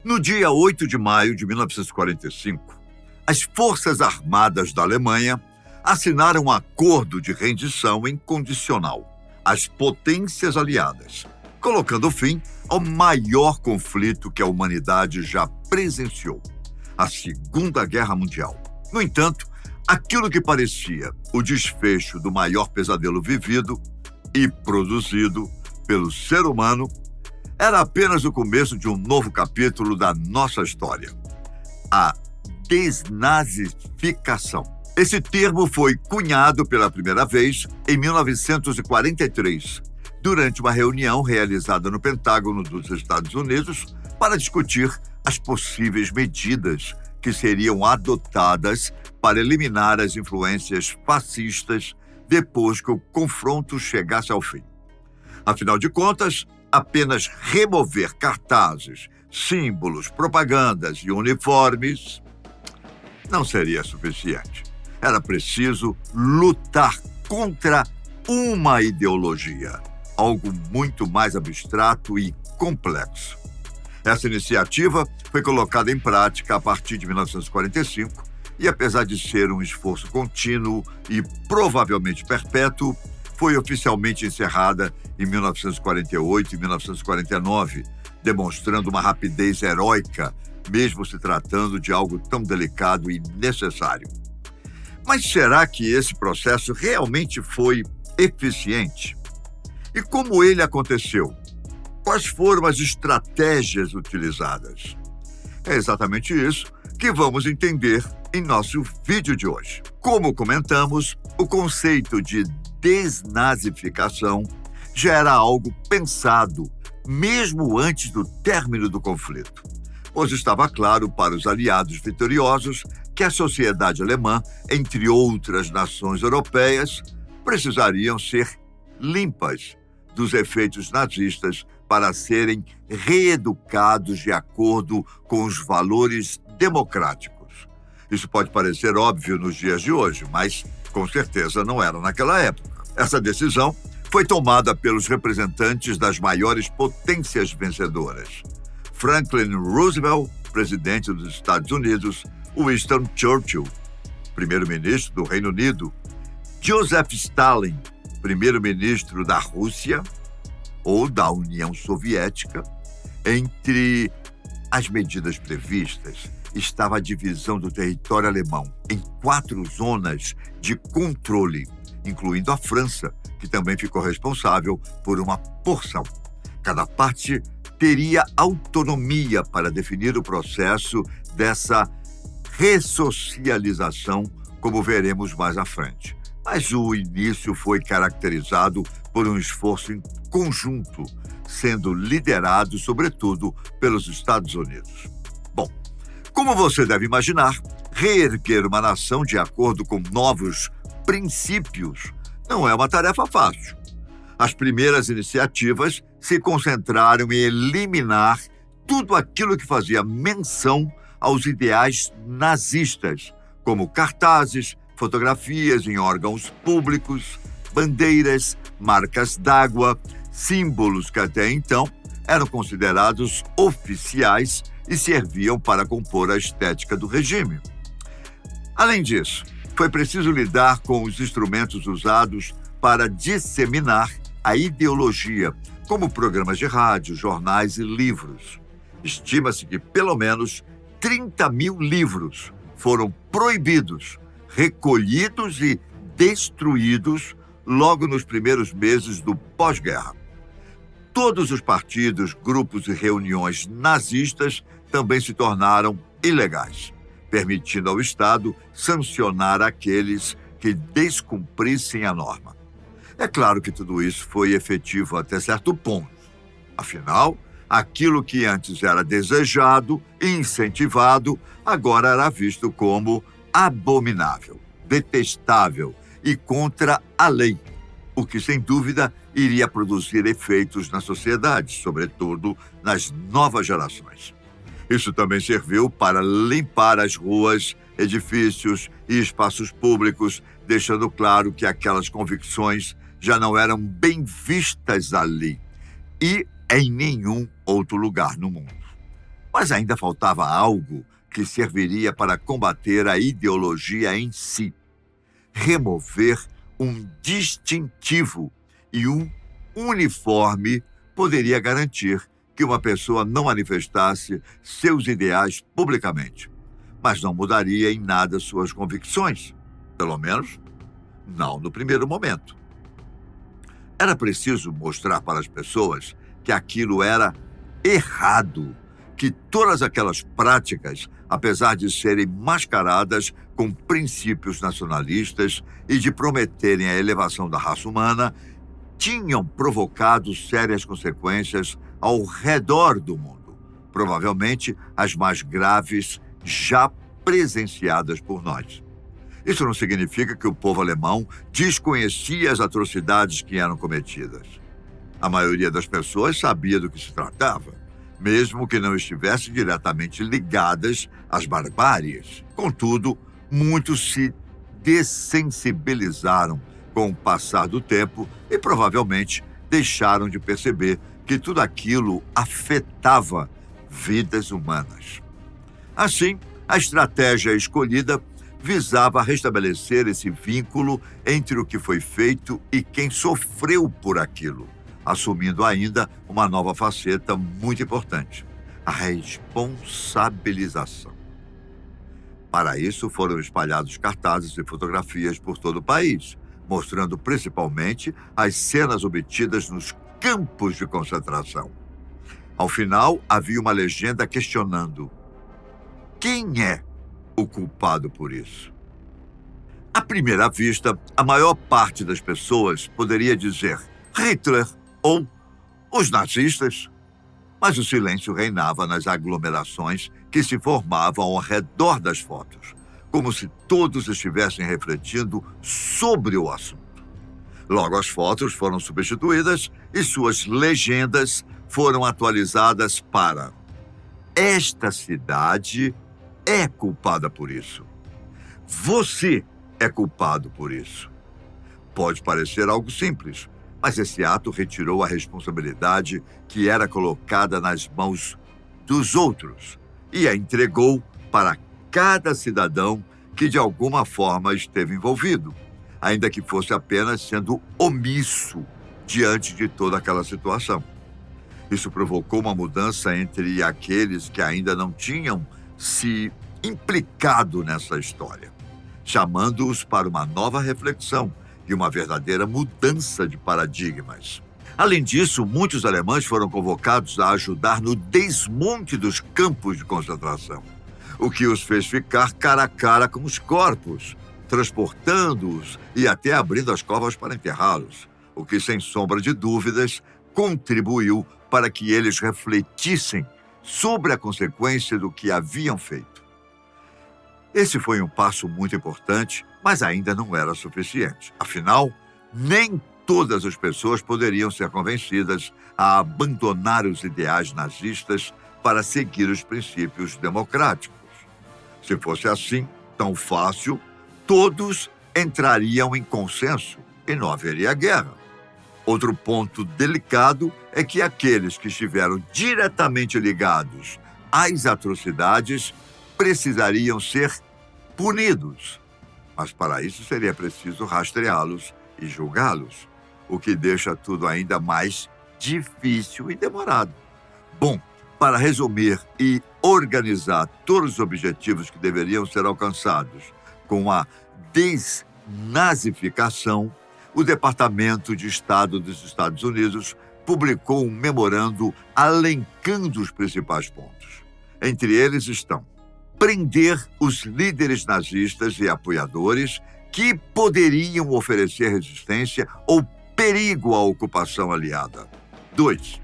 No dia 8 de maio de 1945, as Forças Armadas da Alemanha assinaram um acordo de rendição incondicional às potências aliadas, colocando fim ao maior conflito que a humanidade já presenciou, a Segunda Guerra Mundial. No entanto, aquilo que parecia o desfecho do maior pesadelo vivido e produzido pelo ser humano era apenas o começo de um novo capítulo da nossa história, a desnazificação. Esse termo foi cunhado pela primeira vez em 1943, durante uma reunião realizada no Pentágono dos Estados Unidos para discutir as possíveis medidas que seriam adotadas para eliminar as influências fascistas depois que o confronto chegasse ao fim. Afinal de contas, apenas remover cartazes, símbolos, propagandas e uniformes não seria suficiente. Era preciso lutar contra uma ideologia, algo muito mais abstrato e complexo. Essa iniciativa foi colocada em prática a partir de 1945 e, apesar de ser um esforço contínuo e provavelmente perpétuo, foi oficialmente encerrada em 1948 e 1949, demonstrando uma rapidez heróica, mesmo se tratando de algo tão delicado e necessário. Mas será que esse processo realmente foi eficiente? E como ele aconteceu? Quais foram as estratégias utilizadas? É exatamente isso que vamos entender em nosso vídeo de hoje. Como comentamos, o conceito de desnazificação já era algo pensado mesmo antes do término do conflito, pois estava claro para os aliados vitoriosos que a sociedade alemã, entre outras nações europeias, precisariam ser limpas dos efeitos nazistas para serem reeducados de acordo com os valores democráticos. Isso pode parecer óbvio nos dias de hoje, mas com certeza não era naquela época. Essa decisão foi tomada pelos representantes das maiores potências vencedoras: Franklin Roosevelt, presidente dos Estados Unidos; Winston Churchill, primeiro-ministro do Reino Unido; Joseph Stalin, primeiro-ministro da Rússia ou da União Soviética. Entre as medidas previstas estava a divisão do território alemão em 4 zonas de controle, incluindo a França, que também ficou responsável por uma porção. Cada parte teria autonomia para definir o processo dessa ressocialização, como veremos mais à frente. Mas o início foi caracterizado por um esforço em conjunto, sendo liderado, sobretudo, pelos Estados Unidos. Bom, como você deve imaginar, reerguer uma nação de acordo com novos princípios não é uma tarefa fácil. As primeiras iniciativas se concentraram em eliminar tudo aquilo que fazia menção aos ideais nazistas, como cartazes, fotografias em órgãos públicos, bandeiras, marcas d'água, símbolos que até então eram considerados oficiais e serviam para compor a estética do regime. Além disso, foi preciso lidar com os instrumentos usados para disseminar a ideologia, como programas de rádio, jornais e livros. Estima-se que pelo menos 30 mil livros foram proibidos, recolhidos e destruídos logo nos primeiros meses do pós-guerra. Todos os partidos, grupos e reuniões nazistas também se tornaram ilegais, permitindo ao Estado sancionar aqueles que descumprissem a norma. É claro que tudo isso foi efetivo até certo ponto. Afinal, aquilo que antes era desejado e incentivado, agora era visto como abominável, detestável e contra a lei, o que, sem dúvida, iria produzir efeitos na sociedade, sobretudo nas novas gerações. Isso também serviu para limpar as ruas, edifícios e espaços públicos, deixando claro que aquelas convicções já não eram bem vistas ali e em nenhum outro lugar no mundo. Mas ainda faltava algo que serviria para combater a ideologia em si. Remover um distintivo e um uniforme poderia garantir que uma pessoa não manifestasse seus ideais publicamente, mas não mudaria em nada suas convicções, pelo menos não no primeiro momento. Era preciso mostrar para as pessoas que aquilo era errado, que todas aquelas práticas, apesar de serem mascaradas com princípios nacionalistas e de prometerem a elevação da raça humana, tinham provocado sérias consequências ao redor do mundo, provavelmente as mais graves já presenciadas por nós. Isso não significa que o povo alemão desconhecia as atrocidades que eram cometidas. A maioria das pessoas sabia do que se tratava, mesmo que não estivessem diretamente ligadas às barbáries. Contudo, muitos se dessensibilizaram com o passar do tempo e provavelmente deixaram de perceber que tudo aquilo afetava vidas humanas. Assim, a estratégia escolhida visava restabelecer esse vínculo entre o que foi feito e quem sofreu por aquilo, assumindo ainda uma nova faceta muito importante: a responsabilização. Para isso, foram espalhados cartazes e fotografias por todo o país, mostrando principalmente as cenas obtidas nos campos de concentração. Ao final, havia uma legenda questionando: quem é o culpado por isso? À primeira vista, a maior parte das pessoas poderia dizer Hitler ou os nazistas, mas o silêncio reinava nas aglomerações que se formavam ao redor das fotos, como se todos estivessem refletindo sobre o assunto. Logo, as fotos foram substituídas e suas legendas foram atualizadas para: esta cidade é culpada por isso. Você é culpado por isso. Pode parecer algo simples, mas esse ato retirou a responsabilidade que era colocada nas mãos dos outros e a entregou para cada cidadão que de alguma forma esteve envolvido, ainda que fosse apenas sendo omisso diante de toda aquela situação. Isso provocou uma mudança entre aqueles que ainda não tinham se implicado nessa história, chamando-os para uma nova reflexão e uma verdadeira mudança de paradigmas. Além disso, muitos alemães foram convocados a ajudar no desmonte dos campos de concentração, o que os fez ficar cara a cara com os corpos, transportando-os e até abrindo as covas para enterrá-los, o que, sem sombra de dúvidas, contribuiu para que eles refletissem sobre a consequência do que haviam feito. Esse foi um passo muito importante, mas ainda não era suficiente. Afinal, nem todas as pessoas poderiam ser convencidas a abandonar os ideais nazistas para seguir os princípios democráticos. Se fosse assim, tão fácil, todos entrariam em consenso e não haveria guerra. Outro ponto delicado é que aqueles que estiveram diretamente ligados às atrocidades precisariam ser punidos, mas para isso seria preciso rastreá-los e julgá-los, o que deixa tudo ainda mais difícil e demorado. Bom, para resumir e organizar todos os objetivos que deveriam ser alcançados com a desnazificação, o Departamento de Estado dos Estados Unidos publicou um memorando elencando os principais pontos. Entre eles estão: prender os líderes nazistas e apoiadores que poderiam oferecer resistência ou perigo à ocupação aliada. 2.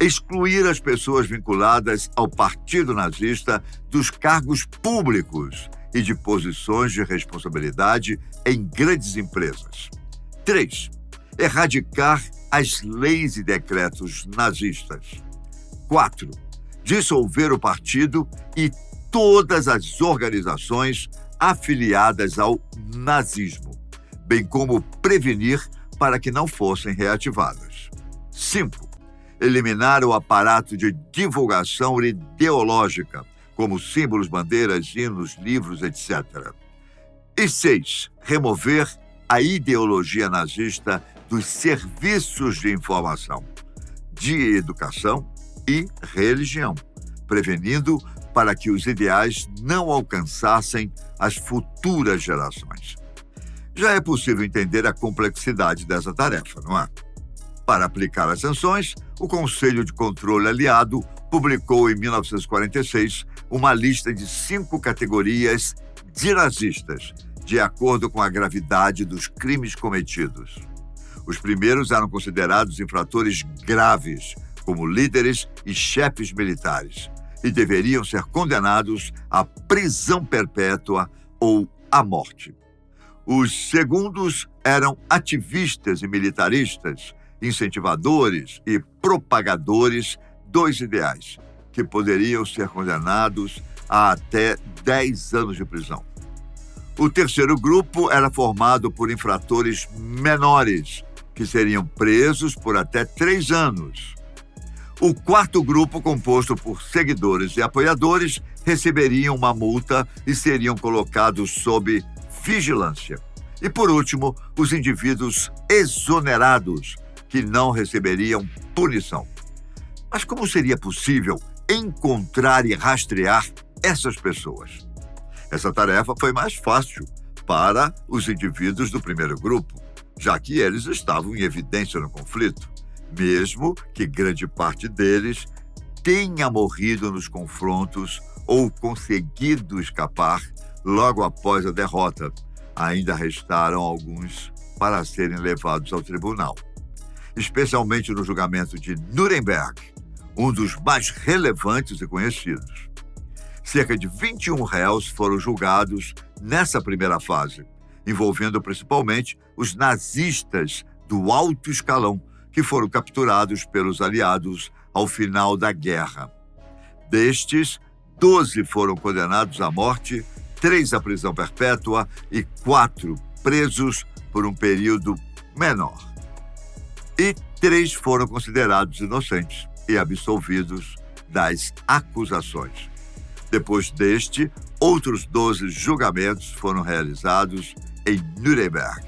Excluir as pessoas vinculadas ao Partido Nazista dos cargos públicos e de posições de responsabilidade em grandes empresas. 3. Erradicar as leis e decretos nazistas. 4. Dissolver o partido e todas as organizações afiliadas ao nazismo, bem como prevenir para que não fossem reativadas. 5. eliminar o aparato de divulgação ideológica, como símbolos, bandeiras, hinos, livros, etc. E 6. Remover a ideologia nazista dos serviços de informação, de educação e religião, prevenindo para que os ideais não alcançassem as futuras gerações. Já é possível entender a complexidade dessa tarefa, não é? Para aplicar as sanções, o Conselho de Controle Aliado publicou em 1946 uma lista de 5 categorias de nazistas, de acordo com a gravidade dos crimes cometidos. Os primeiros eram considerados infratores graves, como líderes e chefes militares, e deveriam ser condenados à prisão perpétua ou à morte. Os segundos eram ativistas e militaristas, incentivadores e propagadores dos ideais, que poderiam ser condenados a até 10 anos de prisão. O terceiro grupo era formado por infratores menores, que seriam presos por até 3 anos. O quarto grupo, composto por seguidores e apoiadores, receberiam uma multa e seriam colocados sob vigilância. E, por último, os indivíduos exonerados, que não receberiam punição. Mas como seria possível encontrar e rastrear essas pessoas? Essa tarefa foi mais fácil para os indivíduos do primeiro grupo, já que eles estavam em evidência no conflito, mesmo que grande parte deles tenha morrido nos confrontos ou conseguido escapar logo após a derrota. Ainda restaram alguns para serem levados ao tribunal, especialmente no julgamento de Nuremberg, um dos mais relevantes e conhecidos. Cerca de 21 réus foram julgados nessa primeira fase, envolvendo principalmente os nazistas do alto escalão, que foram capturados pelos aliados ao final da guerra. Destes, 12 foram condenados à morte, 3 à prisão perpétua e 4 presos por um período menor. E 3 foram considerados inocentes e absolvidos das acusações. Depois deste, outros 12 julgamentos foram realizados em Nuremberg,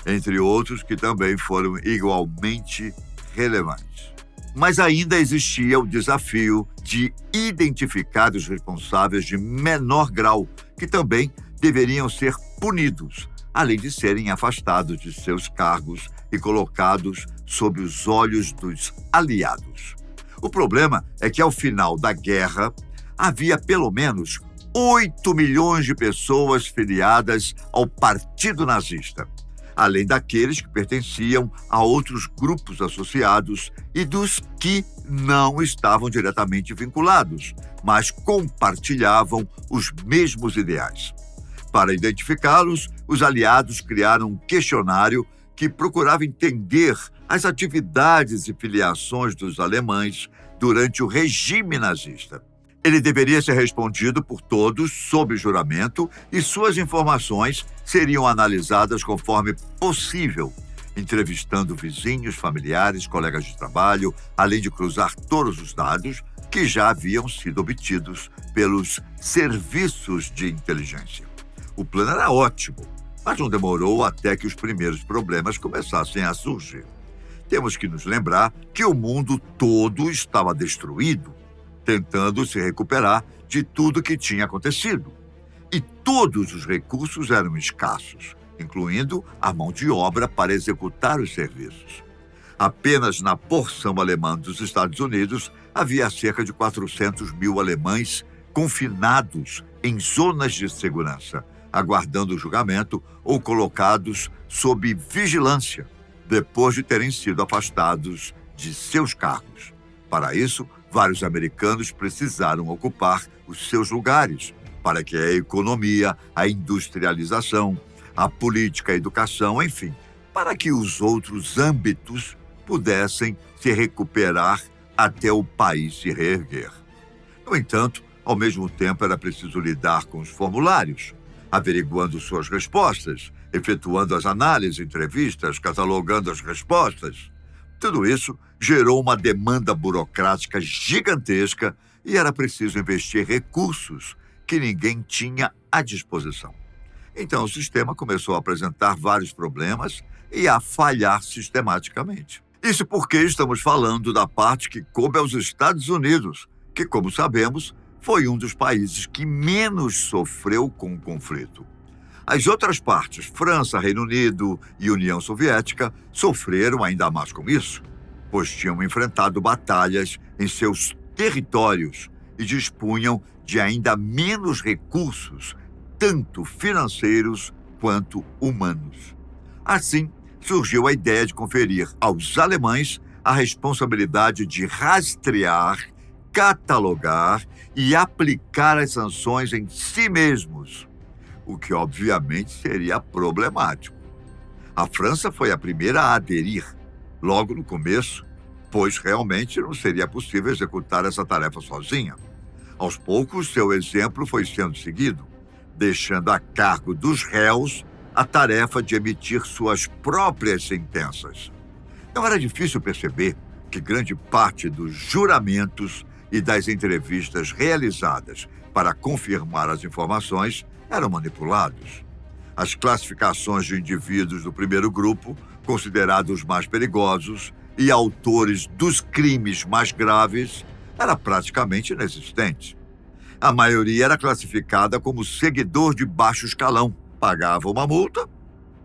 entre outros que também foram igualmente relevantes. Mas ainda existia o desafio de identificar os responsáveis de menor grau, que também deveriam ser punidos, além de serem afastados de seus cargos e colocados sob os olhos dos aliados. O problema é que, ao final da guerra, havia pelo menos 8 milhões de pessoas filiadas ao Partido Nazista, além daqueles que pertenciam a outros grupos associados e dos que não estavam diretamente vinculados, mas compartilhavam os mesmos ideais. Para identificá-los, os aliados criaram um questionário que procurava entender as atividades e filiações dos alemães durante o regime nazista. Ele deveria ser respondido por todos sob juramento e suas informações seriam analisadas conforme possível, entrevistando vizinhos, familiares, colegas de trabalho, além de cruzar todos os dados que já haviam sido obtidos pelos serviços de inteligência. O plano era ótimo, mas não demorou até que os primeiros problemas começassem a surgir. Temos que nos lembrar que o mundo todo estava destruído, tentando se recuperar de tudo que tinha acontecido. E todos os recursos eram escassos, incluindo a mão de obra para executar os serviços. Apenas na porção alemã dos Estados Unidos havia cerca de 400 mil alemães confinados em zonas de segurança, aguardando o julgamento ou colocados sob vigilância, depois de terem sido afastados de seus cargos. Para isso, vários americanos precisaram ocupar os seus lugares para que a economia, a industrialização, a política, a educação, enfim, para que os outros âmbitos pudessem se recuperar até o país se reerguer. No entanto, ao mesmo tempo era preciso lidar com os formulários, averiguando suas respostas, efetuando as análises, entrevistas, catalogando as respostas. Tudo isso gerou uma demanda burocrática gigantesca e era preciso investir recursos que ninguém tinha à disposição. Então, o sistema começou a apresentar vários problemas e a falhar sistematicamente. Isso porque estamos falando da parte que coube aos Estados Unidos, que, como sabemos, foi um dos países que menos sofreu com o conflito. As outras partes, França, Reino Unido e União Soviética, sofreram ainda mais com isso, pois tinham enfrentado batalhas em seus territórios e dispunham de ainda menos recursos, tanto financeiros quanto humanos. Assim, surgiu a ideia de conferir aos alemães a responsabilidade de rastrear, catalogar e aplicar as sanções em si mesmos, o que obviamente seria problemático. A França foi a primeira a aderir, logo no começo, pois realmente não seria possível executar essa tarefa sozinha. Aos poucos, seu exemplo foi sendo seguido, deixando a cargo dos réus a tarefa de emitir suas próprias sentenças. Não era difícil perceber que grande parte dos juramentos e das entrevistas realizadas para confirmar as informações eram manipulados. As classificações de indivíduos do primeiro grupo, considerados mais perigosos e autores dos crimes mais graves, era praticamente inexistente. A maioria era classificada como seguidor de baixo escalão, pagava uma multa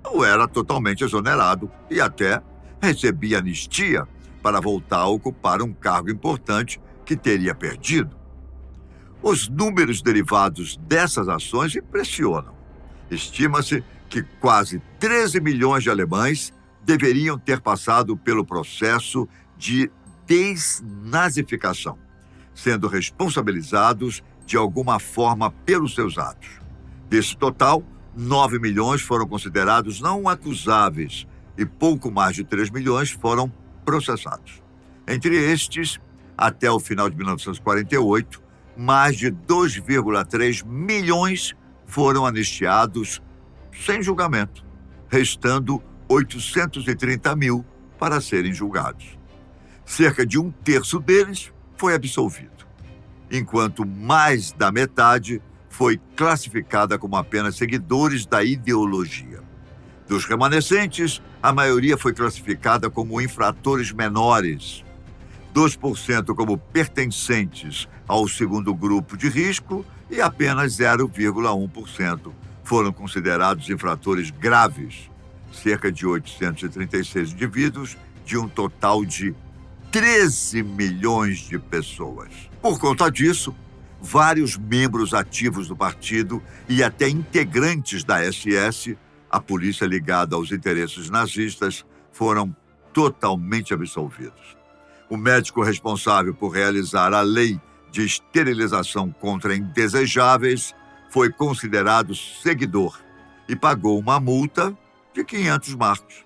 ou era totalmente exonerado e até recebia anistia para voltar a ocupar um cargo importante que teria perdido. Os números derivados dessas ações impressionam. Estima-se que quase 13 milhões de alemães deveriam ter passado pelo processo de desnazificação, sendo responsabilizados de alguma forma pelos seus atos. Desse total, 9 milhões foram considerados não acusáveis e pouco mais de 3 milhões foram processados. Entre estes, até o final de 1948, mais de 2,3 milhões foram anistiados sem julgamento, restando 830 mil para serem julgados. Cerca de um terço deles foi absolvido, enquanto mais da metade foi classificada como apenas seguidores da ideologia. Dos remanescentes, a maioria foi classificada como infratores menores, 2% como pertencentes ao segundo grupo de risco e apenas 0,1% foram considerados infratores graves, cerca de 836 indivíduos de um total de 13 milhões de pessoas. Por conta disso, vários membros ativos do partido e até integrantes da SS, a polícia ligada aos interesses nazistas, foram totalmente absolvidos. O médico responsável por realizar a lei de esterilização contra indesejáveis foi considerado seguidor e pagou uma multa de 500 marcos.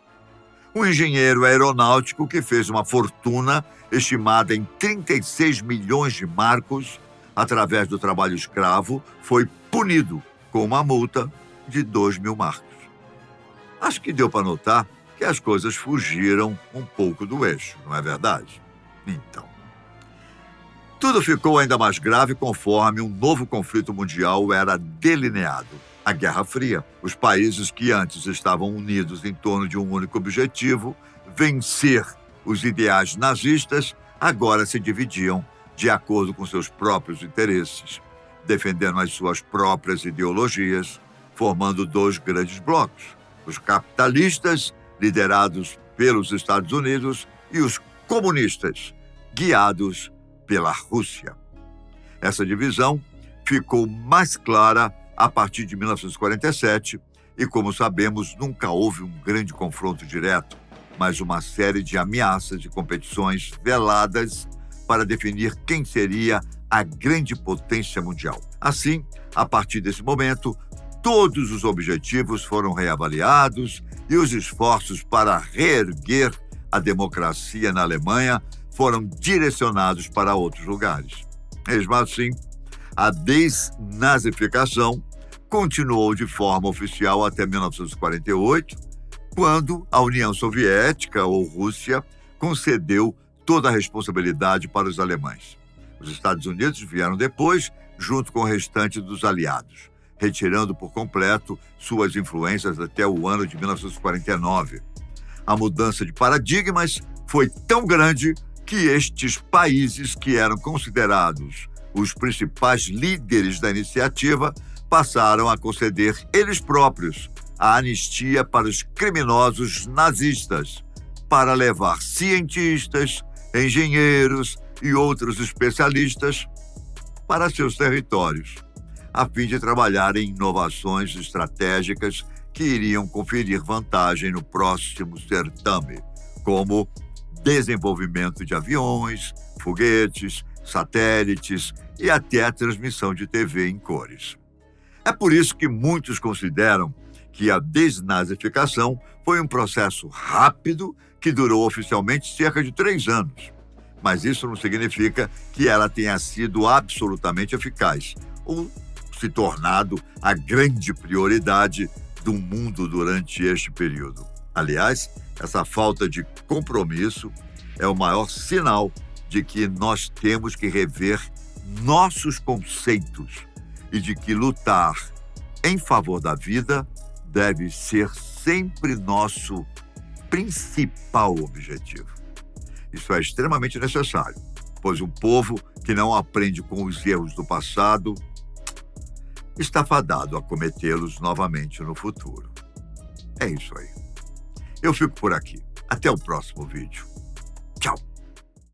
Um engenheiro aeronáutico que fez uma fortuna estimada em 36 milhões de marcos através do trabalho escravo foi punido com uma multa de 2.000 marcos. Acho que deu para notar que as coisas fugiram um pouco do eixo, não é verdade? Então, tudo ficou ainda mais grave conforme um novo conflito mundial era delineado, a Guerra Fria. Os países que antes estavam unidos em torno de um único objetivo, vencer os ideais nazistas, agora se dividiam de acordo com seus próprios interesses, defendendo as suas próprias ideologias, formando dois grandes blocos: os capitalistas, liderados pelos Estados Unidos, e os comunistas, guiados pela Rússia. Essa divisão ficou mais clara a partir de 1947 e, como sabemos, nunca houve um grande confronto direto, mas uma série de ameaças e competições veladas para definir quem seria a grande potência mundial. Assim, a partir desse momento, todos os objetivos foram reavaliados e os esforços para reerguer a democracia na Alemanha foram direcionados para outros lugares. Mesmo assim, a desnazificação continuou de forma oficial até 1948, quando a União Soviética, ou Rússia, concedeu toda a responsabilidade para os alemães. Os Estados Unidos vieram depois, junto com o restante dos aliados, retirando por completo suas influências até o ano de 1949. A mudança de paradigmas foi tão grande que estes países, que eram considerados os principais líderes da iniciativa, passaram a conceder eles próprios a anistia para os criminosos nazistas, para levar cientistas, engenheiros e outros especialistas para seus territórios, a fim de trabalhar em inovações estratégicas que iriam conferir vantagem no próximo certame, como desenvolvimento de aviões, foguetes, satélites e até a transmissão de TV em cores. É por isso que muitos consideram que a desnazificação foi um processo rápido que durou oficialmente cerca de 3 anos. Mas isso não significa que ela tenha sido absolutamente eficaz ou se tornado a grande prioridade do mundo durante este período. Aliás, essa falta de compromisso é o maior sinal de que nós temos que rever nossos conceitos e de que lutar em favor da vida deve ser sempre nosso principal objetivo. Isso é extremamente necessário, pois um povo que não aprende com os erros do passado está fadado a cometê-los novamente no futuro. É isso aí. Eu fico por aqui. Até o próximo vídeo.